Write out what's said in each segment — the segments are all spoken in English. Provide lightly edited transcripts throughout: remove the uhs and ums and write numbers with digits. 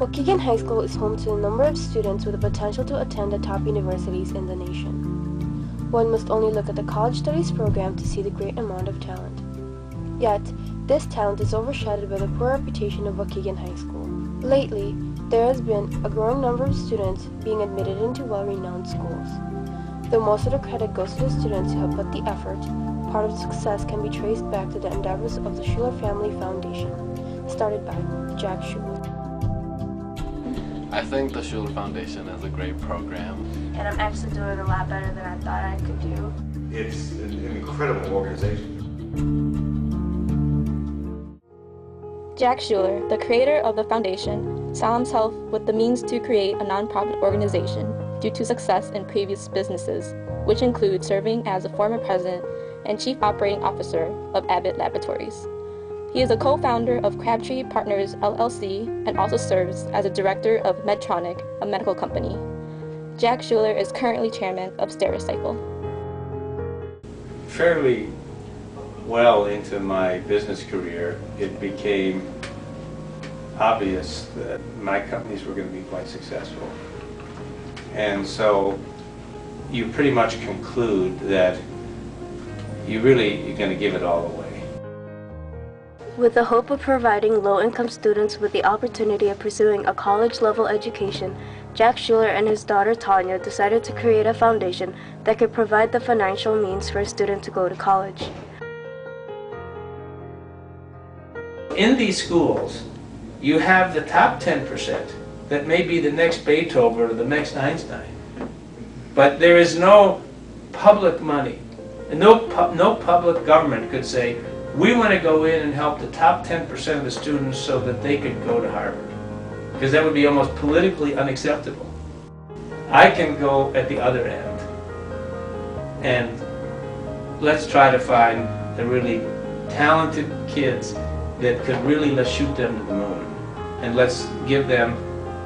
Waukegan High School is home to a number of students with the potential to attend the top universities in the nation. One must only look at the college studies program to see the great amount of talent. Yet, this talent is overshadowed by the poor reputation of Waukegan High School. Lately, there has been a growing number of students being admitted into well-renowned schools. Though most of the credit goes to the students who have put the effort, part of the success can be traced back to the endeavors of the Schuler Family Foundation, started by Jack Schuler. I think the Schuler Foundation is a great program. And I'm actually doing a lot better than I thought I could do. It's an incredible organization. Jack Schuler, the creator of the foundation, saw himself with the means to create a nonprofit organization due to success in previous businesses, which include serving as a former president and chief operating officer of Abbott Laboratories. He is a co-founder of Crabtree Partners LLC and also serves as a director of Medtronic, a medical company. Jack Schuler is currently chairman of Stericycle. Fairly well into my business career, it became obvious that my companies were going to be quite successful. And so you pretty much conclude that you're going to give it all away. With the hope of providing low-income students with the opportunity of pursuing a college-level education, Jack Schuler and his daughter Tanya decided to create a foundation that could provide the financial means for a student to go to college. In these schools, you have the top 10% that may be the next Beethoven or the next Einstein. But there is no public money, and no public government could say, we want to go in and help the top 10% of the students so that they could go to Harvard. Because that would be almost politically unacceptable. I can go at the other end. And let's try to find the really talented kids that could really, let's shoot them to the moon. And let's give them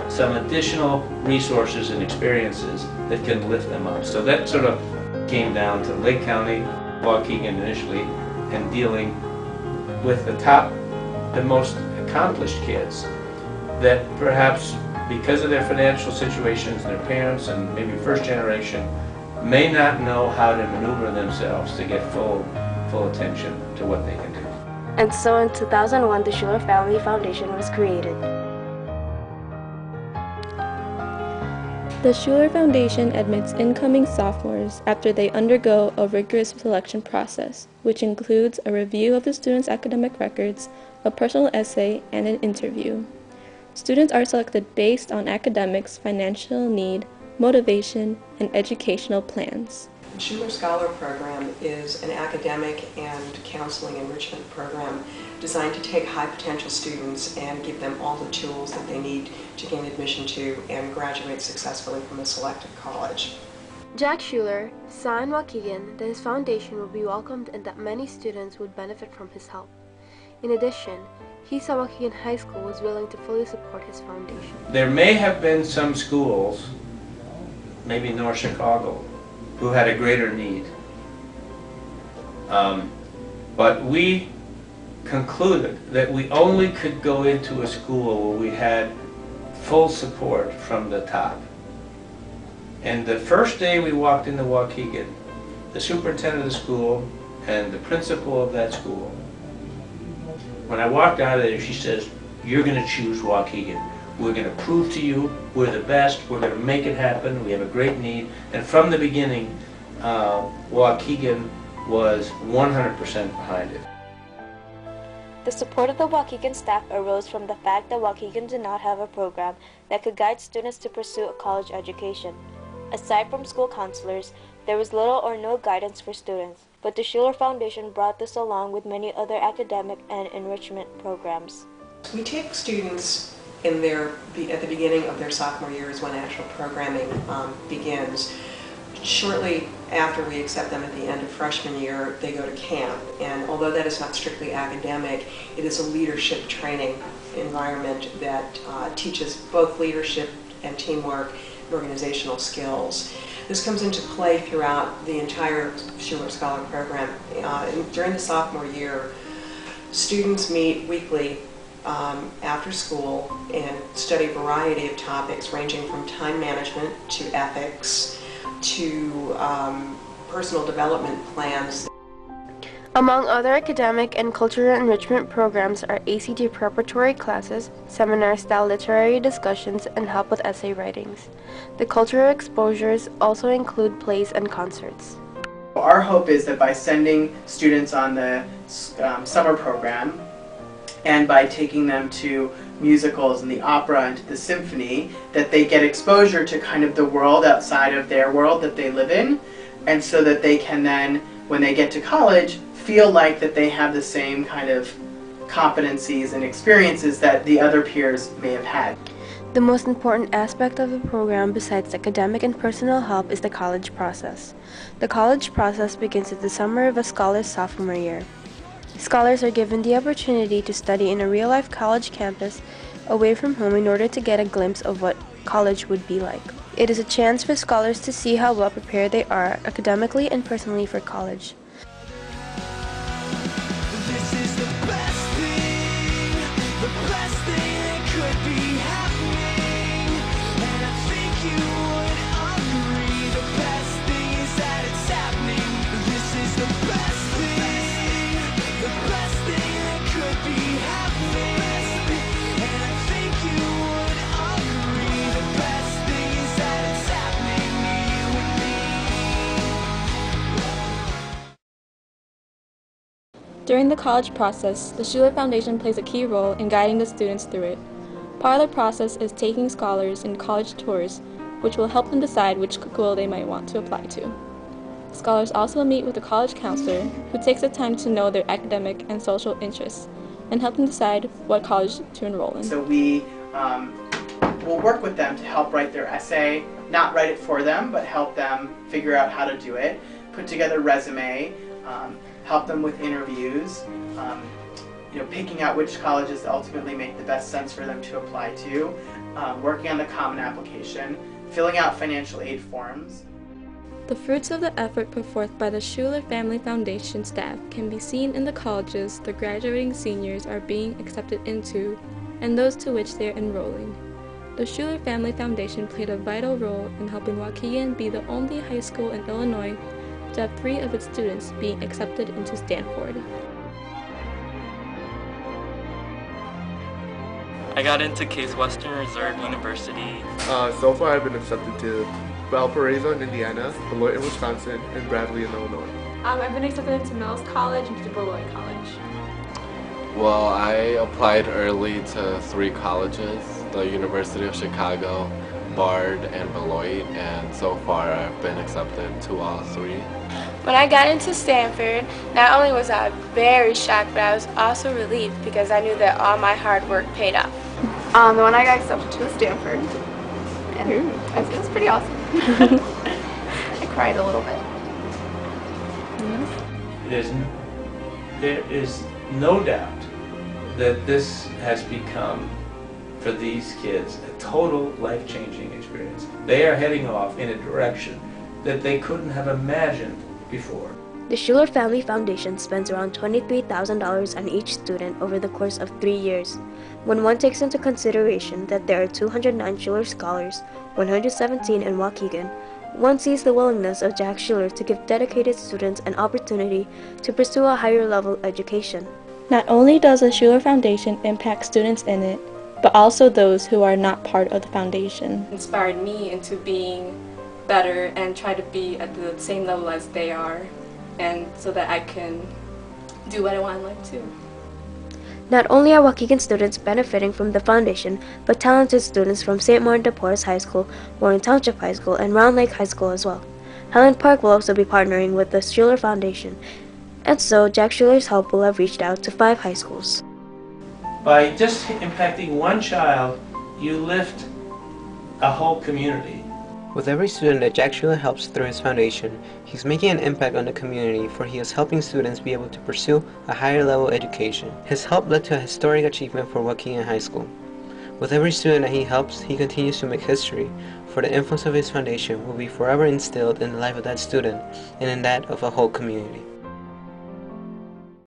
some additional resources and experiences that can lift them up. So that sort of came down to Lake County, Waukegan initially, and dealing with the most accomplished kids that perhaps because of their financial situations and their parents and maybe first generation may not know how to maneuver themselves to get full attention to what they can do. And so in 2001, the Schuler Family Foundation was created. The Schuler Foundation admits incoming sophomores after they undergo a rigorous selection process, which includes a review of the students' academic records, a personal essay, and an interview. Students are selected based on academics, financial need, motivation, and educational plans. The Schuler Scholar Program is an academic and counseling enrichment program designed to take high potential students and give them all the tools that they need to gain admission to and graduate successfully from a selected college. Jack Schuler saw in Waukegan that his foundation would be welcomed and that many students would benefit from his help. In addition, he saw Waukegan High School was willing to fully support his foundation. There may have been some schools, maybe North Chicago, who had a greater need. But we concluded that we only could go into a school where we had full support from the top. And the first day we walked into Waukegan, the superintendent of the school and the principal of that school, when I walked out of there, she says, you're going to choose Waukegan. We're going to prove to you we're the best. We're going to make it happen. We have a great need. And from the beginning, Waukegan was 100% behind it. The support of the Waukegan staff arose from the fact that Waukegan did not have a program that could guide students to pursue a college education. Aside from school counselors, there was little or no guidance for students, but the Schuler Foundation brought this along with many other academic and enrichment programs. We take students at the beginning of their sophomore years when actual programming begins. Shortly after we accept them at the end of freshman year, they go to camp. And although that is not strictly academic, it is a leadership training environment that teaches both leadership and teamwork and organizational skills. This comes into play throughout the entire Schuler Scholar Program. During the sophomore year, students meet weekly after school and study a variety of topics ranging from time management to ethics to personal development plans. Among other academic and cultural enrichment programs are ACT preparatory classes, seminar-style literary discussions, and help with essay writings. The cultural exposures also include plays and concerts. Our hope is that by sending students on the summer program and by taking them to musicals and the opera and to the symphony, that they get exposure to kind of the world outside of their world that they live in, and so that they can then, when they get to college, feel like that they have the same kind of competencies and experiences that the other peers may have had. The most important aspect of the program besides academic and personal help is the college process. The college process begins at the summer of a scholar's sophomore year. Scholars are given the opportunity to study in a real-life college campus away from home in order to get a glimpse of what college would be like. It is a chance for scholars to see how well prepared they are academically and personally for college. During the college process, the Schuler Foundation plays a key role in guiding the students through it. Part of the process is taking scholars in college tours, which will help them decide which school they might want to apply to. Scholars also meet with a college counselor who takes the time to know their academic and social interests and help them decide what college to enroll in. So we will work with them to help write their essay, not write it for them, but help them figure out how to do it, put together a resume, help them with interviews, picking out which colleges ultimately make the best sense for them to apply to, working on the Common Application, filling out financial aid forms. The fruits of the effort put forth by the Schuler Family Foundation staff can be seen in the colleges the graduating seniors are being accepted into and those to which they are enrolling. The Schuler Family Foundation played a vital role in helping Waukegan be the only high school in Illinois to have 3 of its students being accepted into Stanford. I got into Case Western Reserve University. So far I've been accepted to Valparaiso in Indiana, Beloit in Wisconsin, and Bradley in Illinois. I've been accepted into Mills College and to Beloit College. Well, I applied early to 3 colleges, the University of Chicago, Bard, and Beloit, and so far I've been accepted to all 3. When I got into Stanford, not only was I very shocked, but I was also relieved because I knew that all my hard work paid off. When I got accepted to Stanford, and it was pretty awesome. I cried a little bit. There is no doubt that this has become, for these kids, a total life-changing experience. They are heading off in a direction that they couldn't have imagined before. The Schuler Family Foundation spends around $23,000 on each student over the course of 3 years. When one takes into consideration that there are 209 Schuler scholars, 117 in Waukegan, one sees the willingness of Jack Schuler to give dedicated students an opportunity to pursue a higher level education. Not only does the Schuler Foundation impact students in it, but also those who are not part of the foundation. Inspired me into being better and try to be at the same level as they are, and so that I can do what I want in life too. Not only are Waukegan students benefiting from the foundation, but talented students from St. Martin de Porres High School, Warren Township High School, and Round Lake High School as well. Highland Park will also be partnering with the Schuler Foundation, and so Jack Schuler's help will have reached out to 5 high schools. By just impacting one child, you lift a whole community. With every student that Jack Schuler helps through his foundation, he's making an impact on the community, for he is helping students be able to pursue a higher level education. His help led to a historic achievement for Waukegan High School. With every student that he helps, he continues to make history, for the influence of his foundation will be forever instilled in the life of that student and in that of a whole community.